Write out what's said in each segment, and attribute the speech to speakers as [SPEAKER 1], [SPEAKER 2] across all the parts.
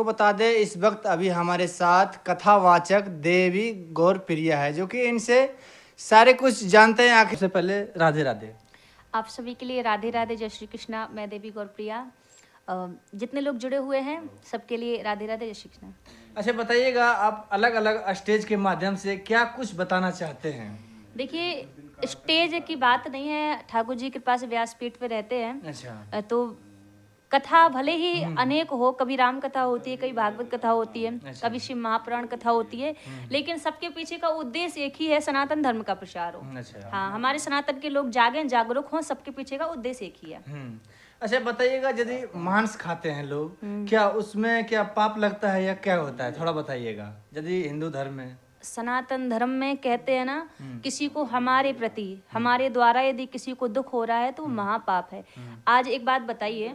[SPEAKER 1] बता दें इस वक्त अभी हमारे साथ कथावाचक देवी गौरप्रिया है, जो कि इनसे सारे कुछ जानते हैं। आखिर से पहले राधे राधे।
[SPEAKER 2] आप सभी के लिए राधे राधे, जय श्री कृष्णा। मैं देवी गौरप्रिया। जितने लोग जुड़े हुए हैं सबके लिए राधे राधे, जय श्री कृष्णा।
[SPEAKER 1] अच्छा बताइएगा, आप अलग अलग स्टेज के माध्यम से क्या कुछ बताना चाहते हैं?
[SPEAKER 2] देखिए, स्टेज की बात नहीं है, ठाकुर जी कृपा से व्यासपीठ पे रहते हैं।
[SPEAKER 1] अच्छा।
[SPEAKER 2] तो कथा भले ही अनेक हो, कभी राम कथा होती है, कभी भागवत कथा होती है,
[SPEAKER 1] अच्छा।
[SPEAKER 2] कभी शिव महापुराण कथा होती है, लेकिन सबके पीछे का उद्देश्य एक ही है, सनातन धर्म का प्रचार हो।
[SPEAKER 1] अच्छा।
[SPEAKER 2] हाँ, हमारे सनातन के लोग जागें, जागरूक हों, सबके पीछे का उद्देश्य एक ही है।
[SPEAKER 1] अच्छा बताइएगा, यदि मांस खाते हैं लोग, क्या उसमें क्या पाप लगता है या क्या होता है, थोड़ा बताइएगा। यदि हिंदू धर्म में,
[SPEAKER 2] सनातन धर्म में कहते हैं ना, किसी को हमारे प्रति, हमारे द्वारा यदि किसी को दुख हो रहा है तो वो महापाप है। आज एक बात बताइए,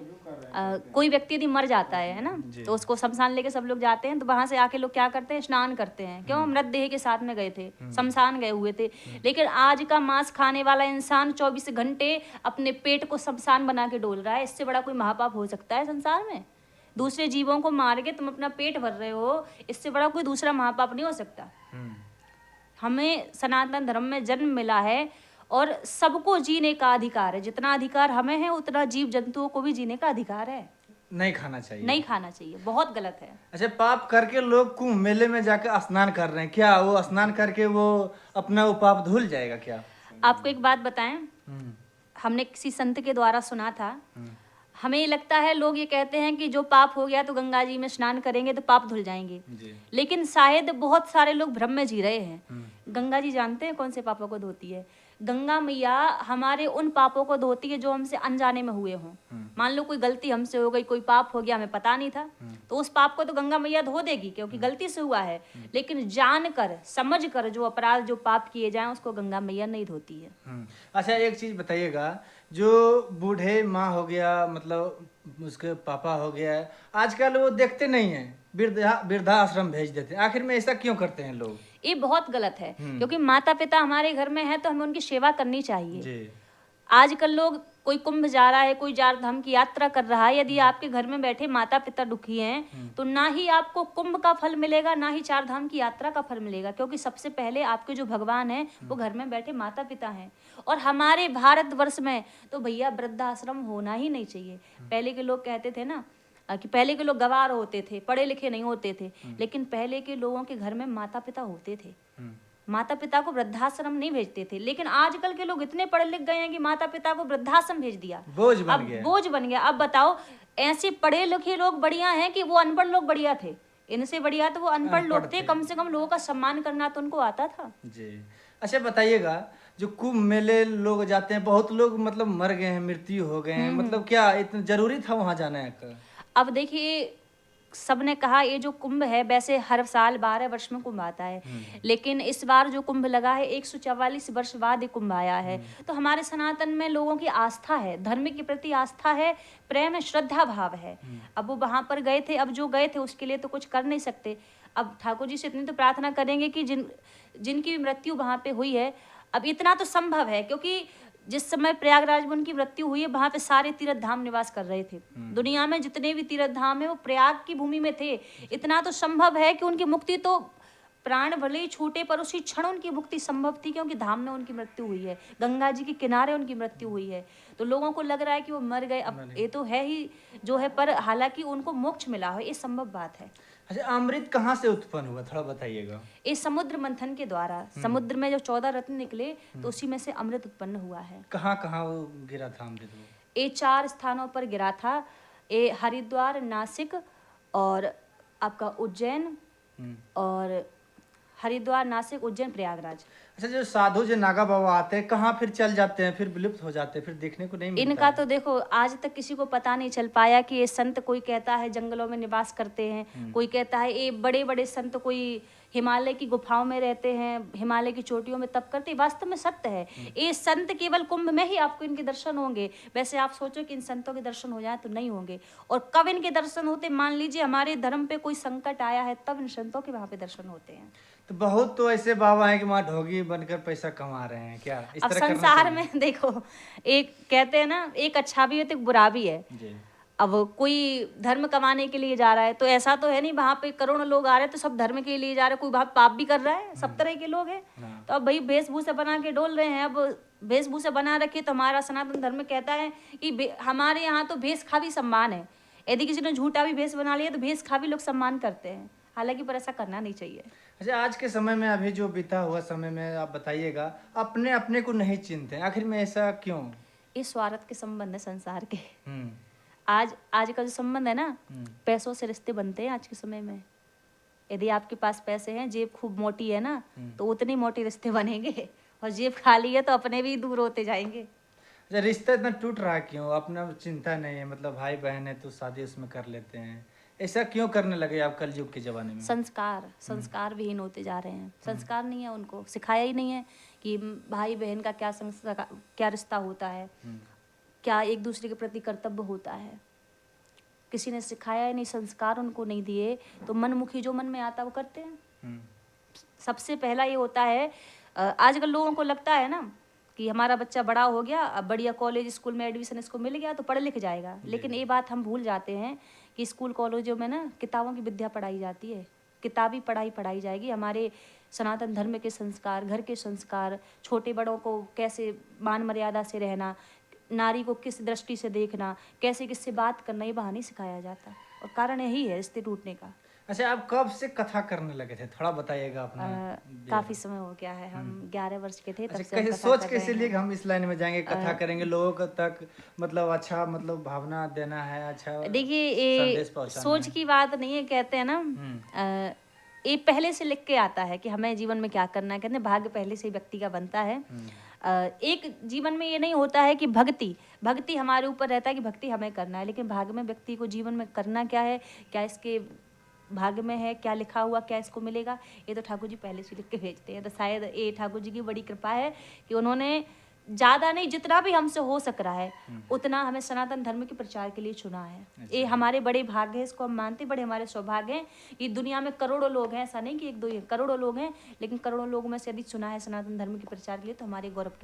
[SPEAKER 2] कोई व्यक्ति यदि मर जाता है ना, तो उसको शमशान लेके सब लोग जाते हैं, तो वहां से आके लोग क्या करते हैं, स्नान करते हैं। क्यों? मृतदेह के साथ में गए थे, शमशान गए हुए थे। लेकिन आज का मांस खाने वाला इंसान 24 घंटे अपने पेट को शमशान बना के डोल रहा है। इससे बड़ा कोई महापाप हो सकता है संसार में? दूसरे जीवों को मार के तुम अपना पेट भर रहे हो, इससे बड़ा कोई दूसरा महापाप नहीं हो सकता। हमें सनातन धर्म में जन्म मिला है और सबको जीने का अधिकार है। जितना अधिकार हमें है उतना जीव जंतुओं को भी जीने का अधिकार है।
[SPEAKER 1] नहीं खाना चाहिए।
[SPEAKER 2] नहीं खाना चाहिए, बहुत गलत है।
[SPEAKER 1] अच्छा, पाप करके लोग कुंभ मेले में जाकर स्नान कर रहे हैं, क्या वो स्नान करके वो अपना वो पाप धुल जाएगा क्या?
[SPEAKER 2] आपको एक बात बताएं, हमने किसी संत के द्वारा सुना था। हमें ये लगता है, लोग ये कहते हैं कि जो पाप हो गया तो गंगा जी में स्नान करेंगे तो पाप धुल जाएंगे
[SPEAKER 1] जी।
[SPEAKER 2] लेकिन शायद बहुत सारे लोग भ्रम में जी रहे हैं। गंगा जी जानते हैं कौन से पापों को धोती है? गंगा मैया हमारे उन पापों को धोती है जो हमसे अनजाने में हुए हों। मान लो कोई गलती हमसे हो गई, कोई पाप हो गया, हमें पता नहीं था, तो उस पाप को तो गंगा मैया धो देगी क्योंकि गलती से हुआ है। लेकिन जानकर समझकर जो अपराध, जो पाप किए जाएं, उसको गंगा मैया नहीं धोती है।
[SPEAKER 1] अच्छा एक चीज बताइएगा, जो बूढ़े माँ हो गया, मतलब उसके पापा हो गया, आजकल वो देखते नहीं है, वृद्धाश्रम भेज देते हैं। आखिर में ऐसा क्यों करते हैं लोग?
[SPEAKER 2] ये बहुत गलत है, क्योंकि माता पिता हमारे घर में है तो हमें उनकी सेवा करनी चाहिए।
[SPEAKER 1] जी।
[SPEAKER 2] आजकल लोग, कोई कुंभ जा रहा है, कोई चार धाम की यात्रा कर रहा है, यदि आपके घर में बैठे माता पिता दुखी हैं तो ना ही आपको कुंभ का फल मिलेगा, ना ही चार धाम की यात्रा का फल मिलेगा। क्योंकि सबसे पहले आपके जो भगवान हैं वो घर में बैठे माता पिता हैं। और हमारे भारतवर्ष में तो भैया वृद्धाश्रम होना ही नहीं चाहिए। पहले के लोग कहते थे ना कि पहले के लोग गंवार होते थे, पढ़े लिखे नहीं होते थे, लेकिन पहले के लोगों के घर में माता पिता होते थे। माता पिता को वृद्धाश्रम नहीं भेजते थे। लेकिन आजकल के लोग इतने पढ़े लिख गए हैं कि माता पिता को वृद्धाश्रम भेज दिया,
[SPEAKER 1] बोझ बन
[SPEAKER 2] अब
[SPEAKER 1] गया।
[SPEAKER 2] बोझ बन गया। अब बताओ, ऐसे पढ़े लिखे लोग बढ़िया हैं कि वो अनपढ़ लोग बढ़िया थे? इनसे बढ़िया तो वो अनपढ़ लोग थे। कम से कम लोगों का सम्मान करना तो उनको आता था।
[SPEAKER 1] जी। अच्छा बताइएगा, जो कुंभ मेले लोग जाते हैं, बहुत लोग मतलब मर गए हैं, मृत्यु हो गए हैं, मतलब क्या इतना जरूरी था वहां जाने का?
[SPEAKER 2] अब देखिए, सबने कहा ये जो कुंभ है, वैसे हर साल 12 वर्ष में कुंभ आता है, लेकिन इस बार जो कुंभ लगा है 144 वर्ष बाद ये कुंभ आया है। तो हमारे सनातन में लोगों की आस्था है, धर्म के प्रति आस्था है, प्रेम है, श्रद्धा भाव है। अब वो वहां पर गए थे, अब जो गए थे उसके लिए तो कुछ कर नहीं सकते। अब ठाकुर जी से इतनी तो प्रार्थना करेंगे कि जिनकी मृत्यु वहां पे हुई है, अब इतना तो संभव है, क्योंकि जिस समय प्रयागराज में उनकी मृत्यु हुई है, वहां पे सारे तीर्थ धाम निवास कर रहे थे। दुनिया में जितने भी तीर्थ धाम है वो प्रयाग की भूमि में थे। इतना तो संभव है कि उनकी मुक्ति तो, प्राण भले ही छूटे पर उसी क्षण उनकी मुक्ति संभव थी, क्योंकि धाम में उनकी मृत्यु हुई है, गंगा जी के किनारे उनकी मृत्यु हुई है। तो लोगों को लग रहा है कि वो मर गए, अब ये तो है ही जो है, पर हालांकि उनको मोक्ष मिला है, ये संभव बात है।
[SPEAKER 1] अच्छा, अमृत कहाँ से उत्पन्न हुआ, थोड़ा बताइएगा।
[SPEAKER 2] ये समुद्र मंथन के द्वारा, समुद्र में जो 14 रत्न निकले तो उसी में से अमृत उत्पन्न हुआ है।
[SPEAKER 1] कहाँ कहाँ वो गिरा था अमृत? वो
[SPEAKER 2] ये 4 स्थानों पर गिरा था। ये हरिद्वार, नासिक और आपका उज्जैन, और हरिद्वार, नासिक, उज्जैन, प्रयागराज।
[SPEAKER 1] अच्छा, जो साधु जो नागा बाबा आते हैं, कहाँ फिर चल जाते हैं, फिर विलुप्त हो जाते हैं, फिर देखने को नहीं मिलता
[SPEAKER 2] इनका
[SPEAKER 1] है?
[SPEAKER 2] तो देखो, आज तक किसी को पता नहीं चल पाया कि ये संत, कोई कहता है जंगलों में निवास करते हैं, कोई कहता है ये बड़े बड़े संत कोई हिमालय की गुफाओं में रहते हैं, हिमालय की चोटियों में तप करते हैं। वास्तव में सत्य है, ये संत केवल कुंभ में ही आपको इनके दर्शन होंगे। वैसे आप सोचो कि इन संतों के दर्शन हो जाए तो नहीं होंगे। और कब इनके दर्शन होते? मान लीजिए हमारे धर्म पे कोई संकट आया है, तब इन संतों के वहां पे दर्शन होते हैं।
[SPEAKER 1] तो बहुत तो ऐसे बाबा हैं कि वहाँ ढोगी बनकर पैसा कमा रहे हैं, क्या इस
[SPEAKER 2] अब
[SPEAKER 1] तरह करना
[SPEAKER 2] संसार
[SPEAKER 1] चाहिए?
[SPEAKER 2] में देखो, एक कहते हैं ना, एक अच्छा भी है तो एक बुरा भी है।
[SPEAKER 1] जी।
[SPEAKER 2] अब कोई धर्म कमाने के लिए जा रहा है तो ऐसा तो है नहीं वहां पे करोड़ों लोग आ रहे हैं तो सब धर्म के लिए जा रहे हैं, कोई वहां पाप भी कर रहा है, सब तरह के लोग हैं।
[SPEAKER 1] हाँ।
[SPEAKER 2] तो अब भाई वेशभूषा बना के डोल रहे हैं। अब वेशभूषा बना रखी तो हमारा सनातन धर्म कहता है कि हमारे यहाँ तो भेष का भी सम्मान है। यदि किसी ने झूठा भी भेष बना लिया तो भेष का भी लोग सम्मान करते हैं, हालांकि पर ऐसा करना नहीं चाहिए।
[SPEAKER 1] अच्छा, आज के समय में अभी जो बीता हुआ समय में आप बताइएगा, अपने अपने को नहीं चिन्हते, आखिर में ऐसा क्यों?
[SPEAKER 2] ये स्वार्थ के संबंध है संसार के।
[SPEAKER 1] हम्म।
[SPEAKER 2] आज का जो संबंध है ना, पैसों से रिश्ते बनते हैं आज के समय में। यदि आपके पास पैसे हैं, जेब खूब मोटी है ना, तो उतनी मोटी रिश्ते बनेंगे, और जेब खाली है तो अपने भी दूर होते जाएंगे।
[SPEAKER 1] अच्छा, रिश्ता इतना टूट रहा है क्यों? अपना चिंता नहीं है, मतलब भाई बहन है तो शादी उसमें कर लेते हैं, ऐसा क्यों करने लगे आप कलयुग के जमाने में?
[SPEAKER 2] संस्कार विहीन होते जा रहे हैं। संस्कार नहीं है, उनको सिखाया ही नहीं है कि भाई बहन का क्या संस्कार, क्या रिश्ता होता है, क्या एक दूसरे के प्रति कर्तव्य होता है। किसी ने सिखाया ही नहीं, संस्कार उनको नहीं दिए, तो मनमुखी जो मन में आता है वो करते हैं। सबसे पहला ये होता है, आजकल लोगों को लगता है ना कि हमारा बच्चा बड़ा हो गया, अब बढ़िया कॉलेज स्कूल में एडमिशन इसको मिल गया तो पढ़ लिख जाएगा। लेकिन ये बात हम भूल जाते हैं कि स्कूल कॉलेजों में ना किताबों की विद्या पढ़ाई जाती है, किताबी पढ़ाई पढ़ाई जाएगी। हमारे सनातन धर्म के संस्कार, घर के संस्कार, छोटे बड़ों को कैसे मान मर्यादा से रहना, नारी को किस दृष्टि से देखना, कैसे किससे बात करना, ये वहाँ नहीं सिखाया जाता, और कारण यही है रिश्ते टूटने का।
[SPEAKER 1] अच्छा, आप कब से कथा करने लगे थे, थोड़ा बताइएगा अपना?
[SPEAKER 2] काफी समय हो गया है, हम 11 वर्ष के थे तब
[SPEAKER 1] अच्छा,
[SPEAKER 2] से हम
[SPEAKER 1] कैसे
[SPEAKER 2] कथा
[SPEAKER 1] सोच
[SPEAKER 2] कर
[SPEAKER 1] कैसे
[SPEAKER 2] रहे
[SPEAKER 1] लिए कि
[SPEAKER 2] हैं।
[SPEAKER 1] हम इस लाइन में जाएंगे, कथा करेंगे, लोगों को तक मतलब अच्छा, मतलब भावना देना है, अच्छा
[SPEAKER 2] देखिए,
[SPEAKER 1] संदेश
[SPEAKER 2] ये
[SPEAKER 1] पहुंचाना
[SPEAKER 2] सोच
[SPEAKER 1] है।
[SPEAKER 2] की बात नहीं है, कहते हैं ना, ये पहले से लिख के आता है कि हमें जीवन में क्या करना है। कहते हैं भाग्य पहले से ही व्यक्ति का बनता है। एक जीवन में ये नहीं होता है कि भक्ति हमारे ऊपर रहता है कि भक्ति हमें करना है, लेकिन भाग्य में व्यक्ति को जीवन में करना क्या है, क्या इसके भाग्य में है, क्या लिखा हुआ, क्या इसको मिलेगा, ये तो ठाकुर जी पहले से लिख के भेजते हैं। तो शायद ये ठाकुर जी की बड़ी कृपा है कि उन्होंने ज़्यादा नहीं, जितना भी हमसे हो सक रहा है उतना हमें सनातन धर्म के प्रचार के लिए चुना है। ये हमारे बड़े भाग्य है, इसको हम मानते, बड़े हमारे सौभाग्य हैं। ये दुनिया में करोड़ों लोग हैं, ऐसा नहीं कि एक दो, करोड़ों लोग हैं, लेकिन करोड़ों लोगों में से यदि चुना है सनातन धर्म के प्रचार के लिए तो हमारे गौरव की